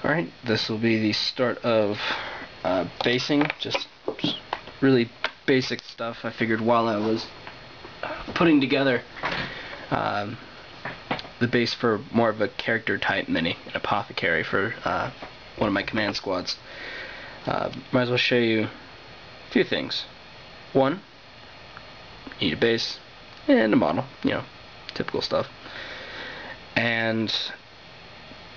Alright, this will be the start of basing, just really basic stuff. I figured while I was putting together the base for more of a character type mini, an apothecary for one of my command squads, might as well show you a few things. One, you need a base and a model, you know, typical stuff. And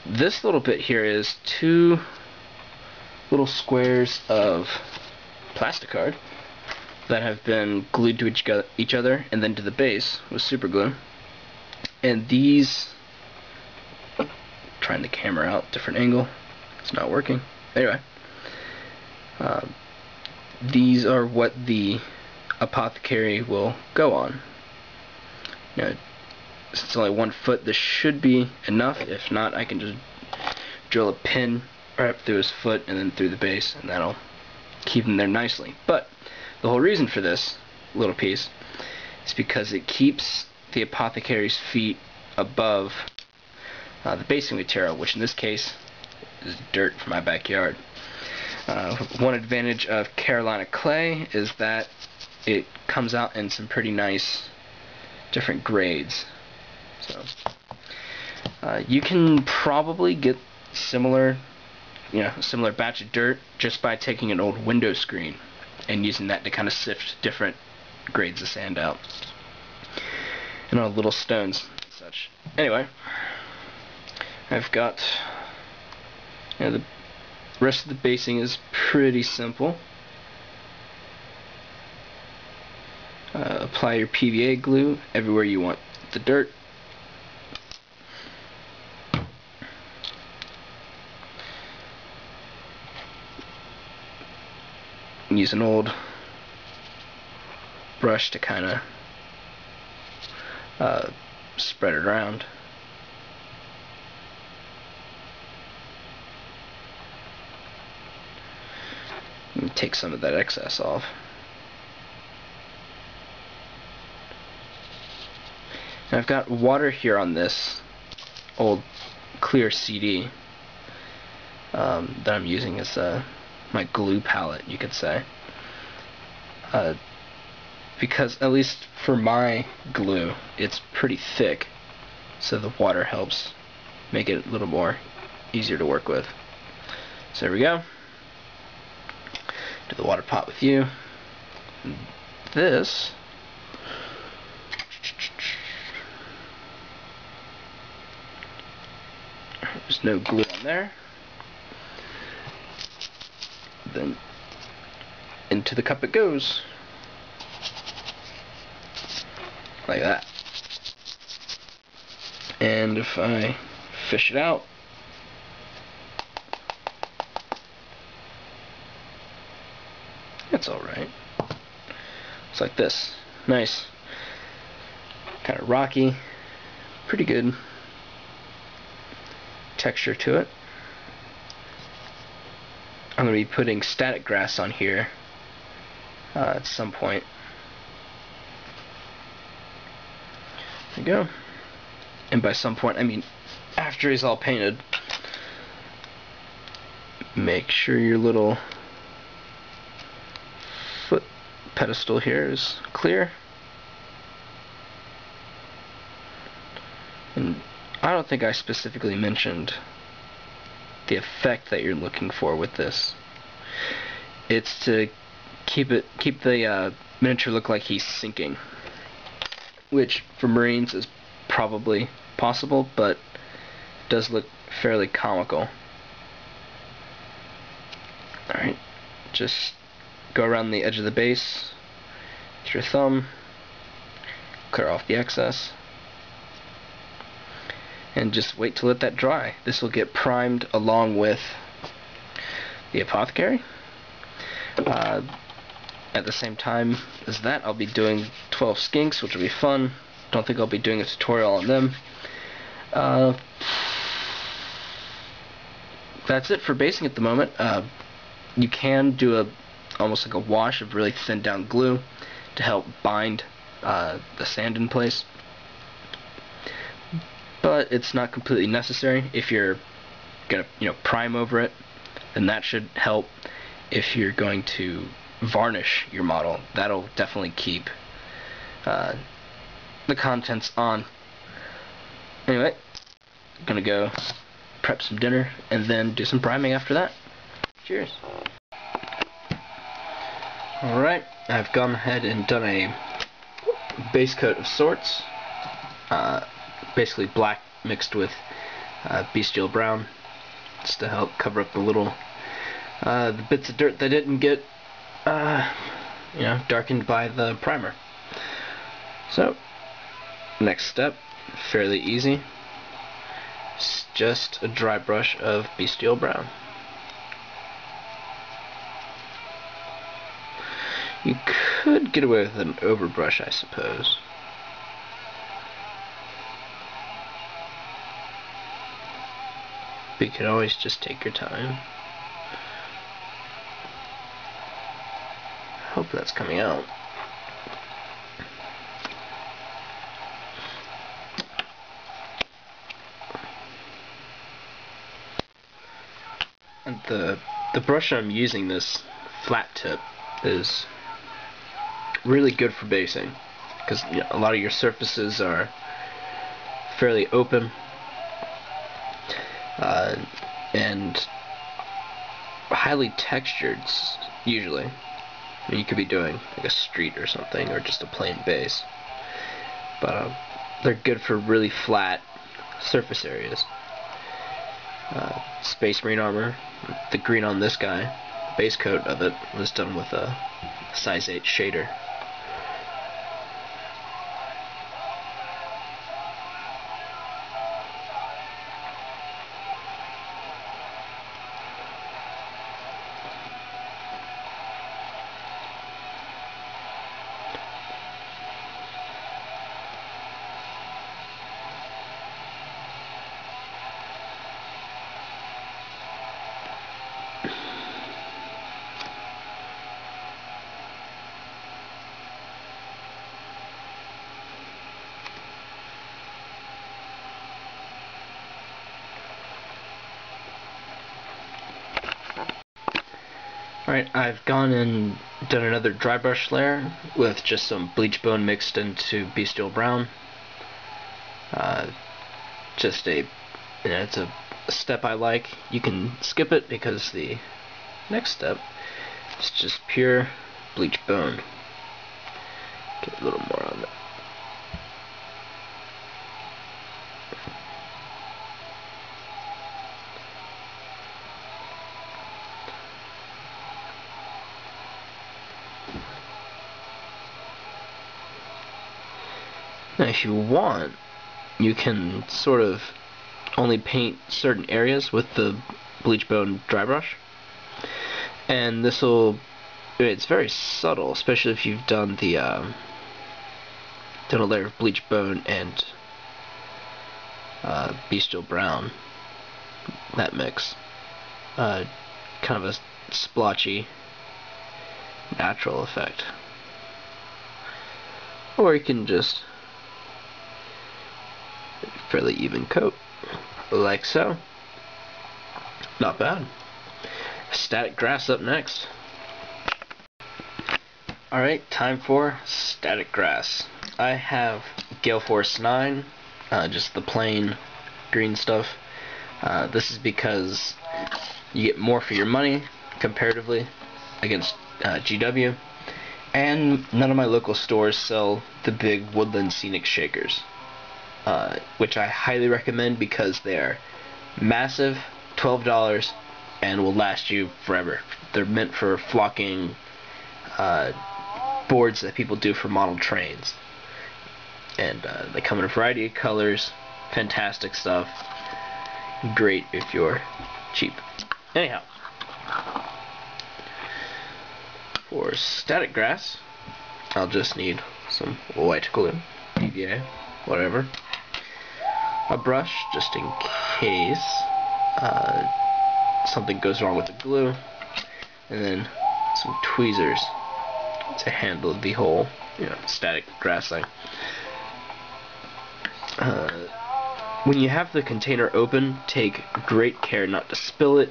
this little bit here is two little squares of plastic card that have been glued to each other and then to the base with super glue. And these, trying the camera out, different angle, it's not working. Anyway, these are what the apothecary will go on. Now, since it's only 1 foot, this should be enough. If not, I can just drill a pin right up through his foot and then through the base, and that'll keep him there nicely. But the whole reason for this little piece is because it keeps the apothecary's feet above the basing material, which in this case is dirt from my backyard. One advantage of Carolina clay is that it comes out in some pretty nice different grades. So you can probably get a similar batch of dirt just by taking an old window screen and using that to kind of sift different grades of sand out. And all little stones and such. Anyway, I've got, the rest of the basing is pretty simple. Apply your PVA glue everywhere you want the dirt. Use an old brush to kind of spread it around. And take some of that excess off. And I've got water here on this old clear CD that I'm using as my glue palette, you could say. Because at least for my glue, it's pretty thick, so the water helps make it a little more easier to work with. So there we go. Do the water pot with you. And this there's no glue on there. Then into the cup it goes. Like that. And if I fish it out, it's alright. It's like this. Nice. Kind of rocky. Pretty good texture to it. I'm going to be putting static grass on here at some point. There you go. And by some point, I mean after he's all painted. Make sure your little foot pedestal here is clear. And I don't think I specifically mentioned the effect that you're looking for with this. It's to keep the miniature look like he's sinking, which for Marines is probably possible, but does look fairly comical. Alright, just go around the edge of the base with your thumb, clear off the excess, and just wait to let that dry. This will get primed along with the apothecary. At the same time as that, I'll be doing 12 skinks, which will be fun. Don't think I'll be doing a tutorial on them. That's it for basing at the moment. You can do almost like a wash of really thin down glue to help bind the sand in place. But it's not completely necessary if you're gonna prime over it, then that should help. If you're going to varnish your model, that'll definitely keep the contents on. Anyway, gonna go prep some dinner and then do some priming after that. Cheers. Alright, I've gone ahead and done a base coat of sorts, basically black mixed with Bestial Brown, just to help cover up the little the bits of dirt that didn't get darkened by the primer. So next step, fairly easy, it's just a dry brush of Bestial Brown. You could get away with an overbrush, I suppose. But you can always just take your time. Hope that's coming out. And the brush I'm using, this flat tip, is really good for basing, because a lot of your surfaces are fairly open and highly textured usually. You could be doing like a street or something, or just a plain base, but they're good for really flat surface areas. Space Marine armor, the green on this guy, base coat of it was done with a size 8 shader. Alright, I've gone and done another dry brush layer with just some bleach bone mixed into Bestial Brown. Just it's a step I like. You can skip it because the next step is just pure bleach bone. Get a little more on that. Now if you want, you can sort of only paint certain areas with the bleach bone dry brush, and it's very subtle, especially if you've done done a layer of bleach bone and Bestial Brown, that mix, kind of a splotchy natural effect. Or you can just fairly even coat, like so. Not bad. Static grass up next. Alright, time for static grass. I have Gale Force 9, just the plain green stuff. This is because you get more for your money comparatively against GW, and none of my local stores sell the big woodland scenic shakers, which I highly recommend because they're massive, $12, and will last you forever. They're meant for flocking boards that people do for model trains, and they come in a variety of colors. Fantastic stuff. Great if you're cheap. Anyhow, for static grass, I'll just need some white glue, PVA, whatever, a brush just in case something goes wrong with the glue, and then some tweezers to handle the whole static grass thing. when you have the container open, take great care not to spill it,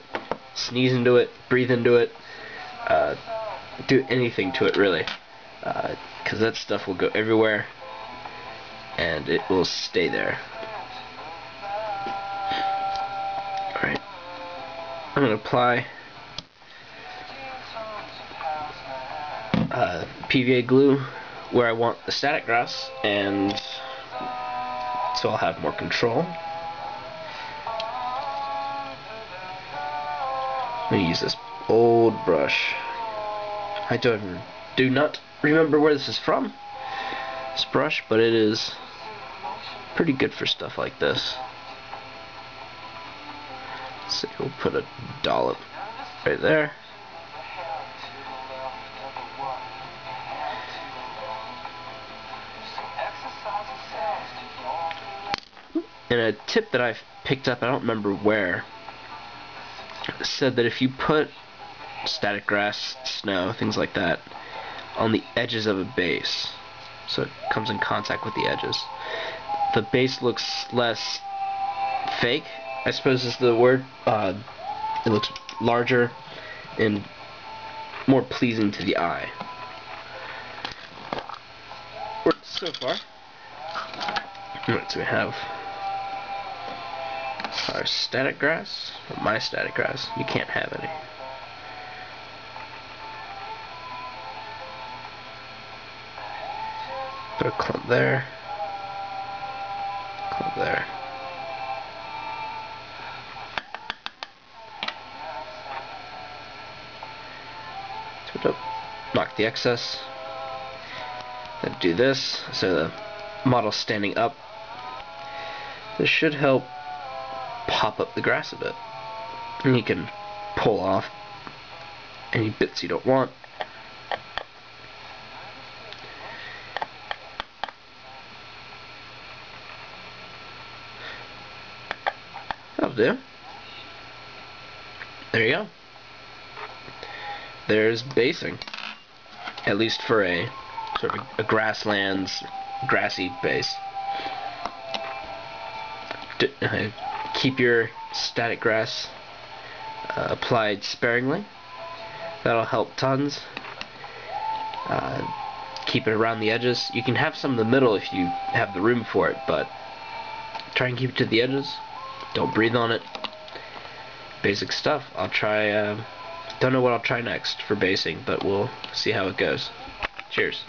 sneeze into it, breathe into it, do anything to it really, because that stuff will go everywhere and it will stay there. Alright, I'm going to apply PVA glue where I want the static grass, and so I'll have more control. I'm going to use this old brush. I do not remember where this is from, this brush, but it is pretty good for stuff like this. So we'll put a dollop right there. And a tip that I've picked up, I don't remember where, said that if you put static grass, snow, things like that, on the edges of a base, so it comes in contact with the edges, the base looks less fake, I suppose is the word. It looks larger and more pleasing to the eye. So far, what do we have? Our static grass, or my static grass. You can't have any. Put a clump there, clump there. Put up, knock the excess. Then do this, so the model's standing up. This should help pop up the grass a bit. And you can pull off any bits you don't want. That'll do. There you go. There's basing. At least for a sort of a grasslands, grassy base. Keep your static grass applied sparingly. That'll help tons. Keep it around the edges. You can have some in the middle if you have the room for it, but try and keep it to the edges. Don't breathe on it. Basic stuff. I'll try, don't know what I'll try next for basing, but we'll see how it goes. Cheers.